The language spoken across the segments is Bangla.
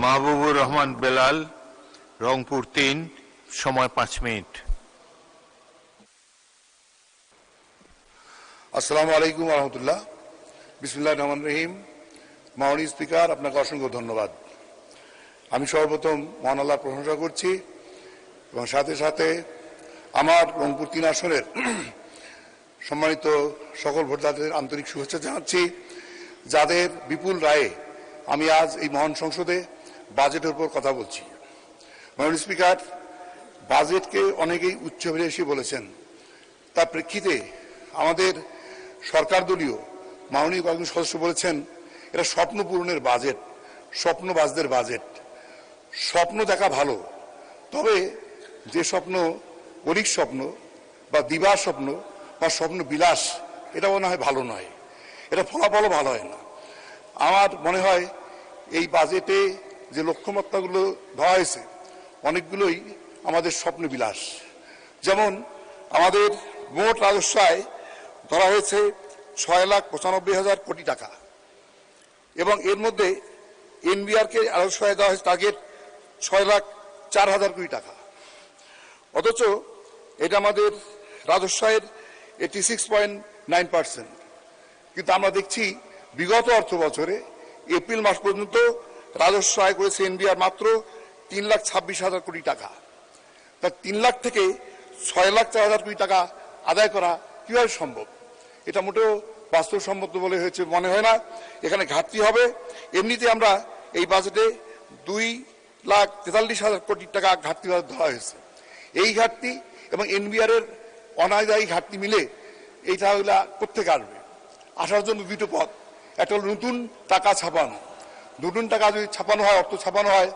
মাহবুবুর রহমান বেলাল, রংপুর ৩, সময় ৫ মিনিট। আসসালামু আলাইকুম রহমতুল্লাহ। বিসমিল্লাহির রহমানির রহিম। মাননীয় স্পিকার, আপনাকে অসংখ্য ধন্যবাদ। আমি সর্বপ্রথম মহান আল্লাহর প্রশংসা করছি এবং সাথে সাথে আমার রংপুর ৩ আসনের সম্মানিত সকল ভোটারদের আন্তরিক শুভেচ্ছা জানাচ্ছি, যাদের বিপুল রায়ে আমি আজ এই মহান সংসদে বাজেটের উপর কথা বলছি। মাননীয় স্পিকার, বাজেটকে অনেকেই উচ্চাভিলাষী বলেছেন। তার প্রেক্ষিতে আমাদের সরকার দলীয় মাননীয় কয়েকজন সদস্য বলেছেন এটা স্বপ্ন পূরণের বাজেট, স্বপ্নবাজদের বাজেট। স্বপ্ন দেখা ভালো, তবে যে স্বপ্ন অলিক স্বপ্ন বা দিবার স্বপ্ন বা স্বপ্ন বিলাস, এটা মনে হয় ভালো নয়, এটা ফলাফলও ভালো হয় না। আমার মনে হয় এই বাজেটে যে লক্ষ্যমাত্রাগুলো দেওয়া হয়েছে অনেকগুলোই আমাদের স্বপ্ন বিলাস। যেমন আমাদের মোট রাজস্ব আয় ধরা হয়েছে 6,95,000 কোটি টাকা এবং এর মধ্যে এনবিআরকে রাজস্ব আয় দেওয়া হয়েছে টার্গেট 6,04,000 কোটি টাকা। অথচ এটা আমাদের রাজস্ব আয়ের 86.9%। কিন্তু আমরা দেখছি বিগত অর্থ বছরে এপ্রিল মাস পর্যন্ত রাজস্ব আয় করেছে এনবিআর মাত্র 3,26,000 কোটি টাকা। তা 3 লাখ থেকে 6,04,000 কোটি টাকা আদায় করা কিভাবে সম্ভব? এটা মোটেও বাস্তবসম্মত বলে হয়েছে মনে হয় না। এখানে ঘাটতি হবে। এমনিতে আমরা এই বাজেটে 2,43,000 কোটি টাকা ঘাটতি ধরা হয়েছে। এই ঘাটতি এবং এনবিআর এর অনাদায়ী ঘাটতি মিলে এইটা কোত্থেকে আসবে? আসার জন্য দুটো পথ। একটা হলো নতুন টাকা ছাপানো। নতুন টাকা যদি ছাপানো হয়, অর্থ ছাপানো হয়,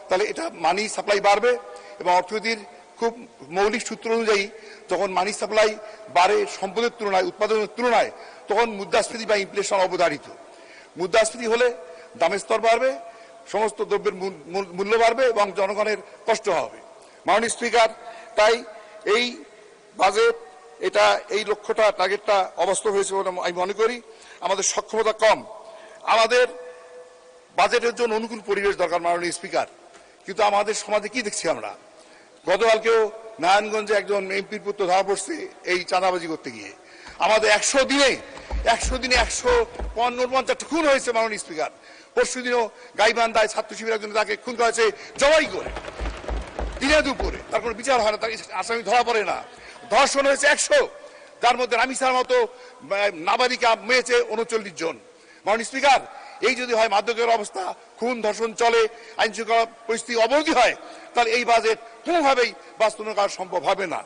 তাহলে এটা মানি সাপ্লাই বাড়বে এবং অর্থনীতির খুব মৌলিক সূত্র অনুযায়ী যখন মানি সাপ্লাই বাড়ে সম্পদের তুলনায়, উৎপাদনের তুলনায়, তখন মুদ্রাস্ফীতি বা ইনফ্লেশন অবধারিত। মুদ্রাস্ফীতি হলে দামের স্তর বাড়বে, সমস্ত দ্রব্যের মূল্য বাড়বে এবং জনগণের কষ্ট হবে। মাননীয় স্পিকার, তাই এই বাজেট এটা এই লক্ষ্যটা টার্গেটটা অবাস্তব হয়েছে বলে আমি মনে করি। আমাদের সক্ষমতা কম। আমাদের বাজেটের জন্য অনুকূল পরিবেশ দরকার মাননীয় স্পিকার, কিন্তু আমাদের সমাজে কি দেখছি আমরা? গতকালকেও নারায়ণগঞ্জে একজন এমপির পুত্র ধরা পড়ছে এই চাঁদাবাজি করতে গিয়ে। আমাদের 100 দিনে 150 খুন হয়েছে মাননীয় স্পিকার। পরশু দিনও গাইবান্ধায় ছাত্র শিবির একজন তাকে খুন করা হয়েছে জবাই করে, দিনে দুপুরে। তার কোনো বিচার হয় না, তার আসামি ধরা পড়ে না। ধর্ষণ হয়েছে 100, যার মধ্যে রামিসার মতো নাবালিকা মেয়েছে 39 জন। মাননীয় স্পিকার, এই যদি হয় মাদকের অবস্থা, খুন ধর্ষণ চলে, আইন শৃঙ্খলা পরিস্থিতি অবনতি হয়, তাহলে এই বাজেট কোনোভাবেই বাস্তবায়ন করা সম্ভব হবে না।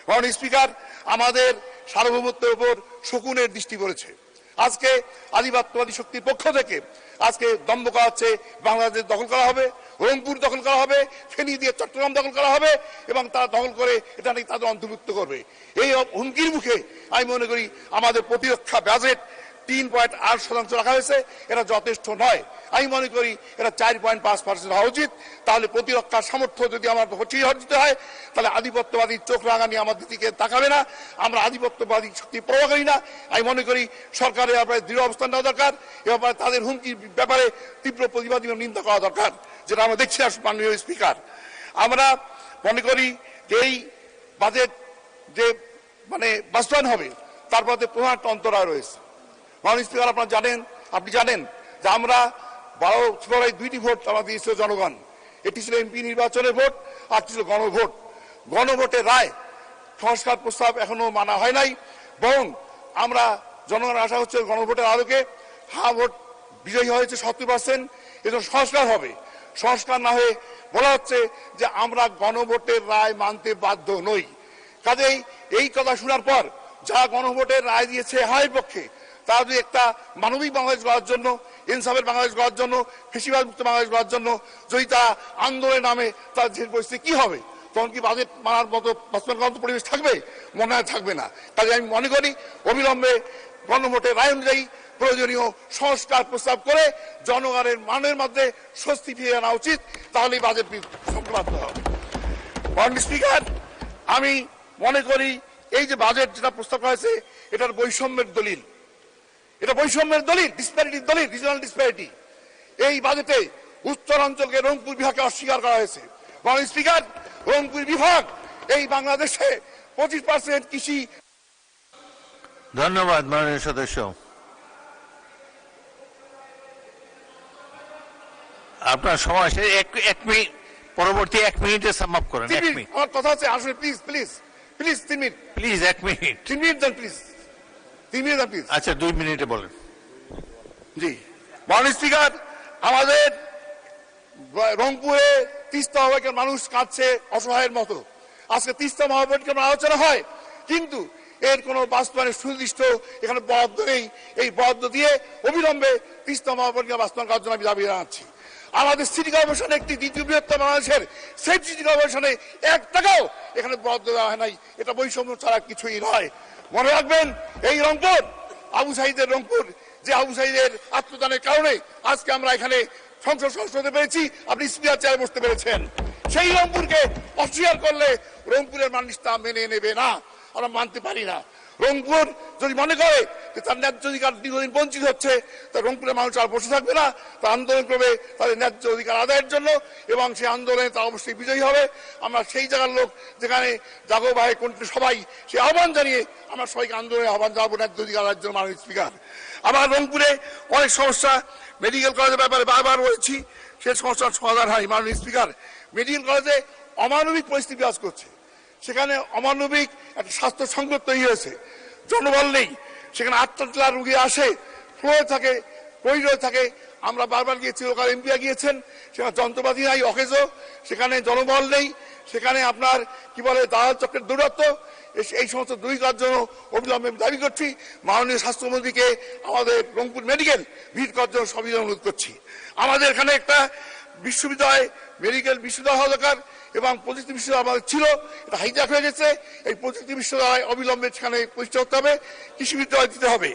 মাননীয় স্পিকার, আমাদের সার্বভৌমত্বের উপর শকুনের দৃষ্টি পড়েছে। আজকে আধিপত্যবাদী শক্তির পক্ষ থেকে আজকে দম্ভ করা হচ্ছে, বাংলাদেশ দখল করা হবে, রংপুর দখল করা হবে, ফেনী দিয়ে চট্টগ্রাম দখল করা হবে এবং তারা দখল করে এটা নাকি তাদের অন্তর্ভুক্ত করবে। এই হুমকির মুখে আমি মনে করি আমাদের প্রতিরক্ষা বাজেট 3.8% রাখা হয়েছে, এটা যথেষ্ট নয়। আমি মনে করি এটা 4.5% হওয়া উচিত। তাহলে প্রতিরক্ষার সামর্থ্য যদি আমার অর্জিত হয়, তাহলে আধিপত্যবাদী চোখ রাঙানি আমাদের দিকে তাকাবে না। আমরা আধিপত্যবাদী শক্তি প্রভাবকারী না। আমি মনে করি সরকারের ব্যাপারে দৃঢ় অবস্থান নেওয়া দরকার। এ ব্যাপারে তাদের হুমকির ব্যাপারে তীব্র প্রতিবাদ এবং নিন্দা করা দরকার, যেটা আমরা দেখছি। মাননীয় স্পিকার, আমরা মনে করি যে এই বাজেট যে বাস্তবায়ন হবে তার মধ্যে প্রধান একটা অন্তরায় রয়েছে। মাননীয় স্পিকার, আপনি জানেন যে আমরা 12 ফেব্রুয়ারি 2টি ভোট আমাদের দিয়েছিল জনগণ। এটি ছিল এমপি নির্বাচনের ভোট, আর ছিল গণভোট। গণভোটের রায় সংস্কার প্রস্তাব এখনো মানা হয় নাই, বরং আমরা জনগণের আশা হচ্ছে গণভোটের আলোকে ভোট বিজয়ী হয়েছে 70%, এজন্য সংস্কার হবে। সংস্কার না হয়ে বলা হচ্ছে যে আমরা গণভোটের রায় মানতে বাধ্য নই। কাজেই এই কথা শোনার পর যারা গণভোটের রায় দিয়েছে হারের পক্ষে, তারা যদি একটা মানবিক বাংলাদেশ গড়ার জন্য, ইনসাফের বাংলাদেশ গড়ার জন্য, ফেসিবাদ মুক্ত বাংলাদেশ গড়ার জন্য যদি তারা আন্দোলনের নামে তার যে পরিস্থিতি কি হবে, তখন কি বাজেট মানার মতো বাস্তবায়ন পরিবেশ থাকবে? মনে হয় থাকবে না। কাজে আমি মনে করি অবিলম্বে গণভোটের রায় অনুযায়ী প্রয়োজনীয় সংস্কার প্রস্তাব করে জনগণের মানের মধ্যে স্বস্তি ফিরিয়ে আনা উচিত। তাহলে বাজেট সংক্রান্ত হবে। মাননীয় স্পিকার, আমি মনে করি এই যে বাজেট যেটা প্রস্তাব করা হয়েছে এটার বৈষম্যের দলিল, ডিসপ্যারিটির দলিল, রিজনাল ডিসপ্যারিটি। এই বাজেটে উত্তরাঞ্চলকে রংপুর বিভাগকে অস্বীকার করা হয়েছে। মাননীয় স্পিকার, রংপুর বিভাগ এই বাংলাদেশে 25% কৃষি। ধন্যবাদ মাননীয় সদস্য। আপনার সময় শেষ। এক মিনিট, পরবর্তী 1 মিনিটে সাম আপ করেন। 1 মিনিট আমার কথা হচ্ছে, আসলে please please please 3 minute, please, 1 minute. 3 minute দেন প্লিজ, 3 মিনিট দেন প্লিজ। আচ্ছা 2 মিনিটে বলেন। জি মাননীয় স্পিকার, আমাদের রংপুরে তিস্তা মহাপরিকর মানুষ কাঁদছে অসহায়ের মতো। আজকে তিস্তা মহাপরিকর আলোচনা হয়, কিন্তু এর কোনো বাস্তবায়নের সুনির্দিষ্ট এখানে বরাদ্দ নেই। এই বরাদ্দ দিয়ে অবিলম্বে তিস্তা মহাপরিকর বাস্তবায়ন করার জন্য আমি দাবি জানাচ্ছি। আমাদের সিটি কর্পোরেশন একটি দ্বিতীয় বৃহত্তম বাংলাদেশের সেই সিটি কর্পোরেশনে 1 টাকাও এখানে বরাদ্দ দেওয়া হয় নাই। এটা বৈষম্য ছাড়া কিছুই নয়। মনে রাখবেন, এই রংপুর আবু সাঈদের রংপুর, যে আবু সাঈদের আত্মদানের কারণে আজকে আমরা এখানে সংসদ সদস্য হতে পেরেছি, আপনি স্পিকার চেয়ারে বসতে পেরেছেন। সেই রংপুরকে অস্বীকার করলে রংপুরের মানুষ তা মেনে নেবে না, আমরা মানতে পারি না। রংপুর যদি মনে করে যে তার ন্যায্য অধিকার দীর্ঘদিন বঞ্চিত হচ্ছে, তা রংপুরের মানুষ আর বসে থাকবে না, তা আন্দোলন করবে তাদের ন্যায্য অধিকার আদায়ের জন্য, এবং সেই আন্দোলনে তা অবশ্যই বিজয়ী হবে। আমরা সেই জায়গার লোক যেখানে জাগো ভাই কণ্ঠে সবাই সে আহ্বান জানিয়ে আমরা সবাইকে আন্দোলনে আহ্বান জানাবো ন্যায্য অধিকার আদায়ের জন্য। মাননীয় স্পিকার, আমার রংপুরে অনেক সমস্যা মেডিকেল কলেজের ব্যাপারে বারবার বলেছি, সে সমস্যার সমাধান হয়। মাননীয় স্পিকার, মেডিকেল কলেজে অমানবিক পরিস্থিতি বিরাজ করছে। সেখানে অমানবিক একটা স্বাস্থ্য সংকট তৈরি হয়েছে, জনবল নেই। সেখানে 8টা রোগী আসে, ফ্লোরে থাকে, করিডোরে থাকে। আমরা বারবার গিয়েছি, লোকাল এমপিরা গিয়েছেন, সেখানে যন্ত্রপাতি নাই, অকেজো। সেখানে জনবল নেই, সেখানে আপনার কি বলে দালাল চক্রের দৌরাত্ম। এই সমস্ত দূরী করার জন্য অবিলম্বে দাবি করছি। মাননীয় স্বাস্থ্যমন্ত্রীকে আমাদের রংপুর মেডিকেল ভিড় করার জন্য সবিনয় অনুরোধ করছি। আমাদের এখানে একটা বিশ্ববিদ্যালয়, মেডিকেল বিশ্ববিদ্যালয় হওয়া দরকার, এবং প্রযুক্তি বিশ্ববিদ্যালয় আমাদের ছিল, এটা হাইজ্যাক হয়ে গেছে। এই প্রযুক্তি বিশ্ববিদ্যালয় অবিলম্বে সেখানে প্রতিষ্ঠা করতে হবে, কৃষি বিদ্যালয় দিতে হবে।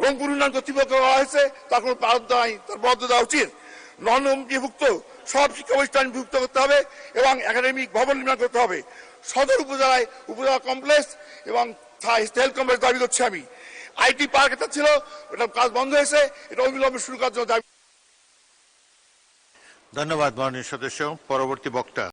রংপুর উন্নয়ন কর্তৃপক্ষ বলা হয়েছে, তার কোনো বরাদ্দ নাই, তার বরাদ্দ দেওয়া উচিত। নন-এমপিভুক্ত সব শিক্ষা প্রতিষ্ঠান বিভক্ত করতে হবে এবং একাডেমিক ভবন নির্মাণ করতে হবে। সদর উপজেলায় উপজেলা কমপ্লেক্স এবং হেলথ কমপ্লেক্স দাবি করছি আমি। আইটি পার্ক একটা ছিল, ওটা কাজ বন্ধ হয়েছে, এটা অবিলম্বে শুরু করার জন্য দাবি। ধন্যবাদ মাননীয় সদস্য। পরবর্তী বক্তা।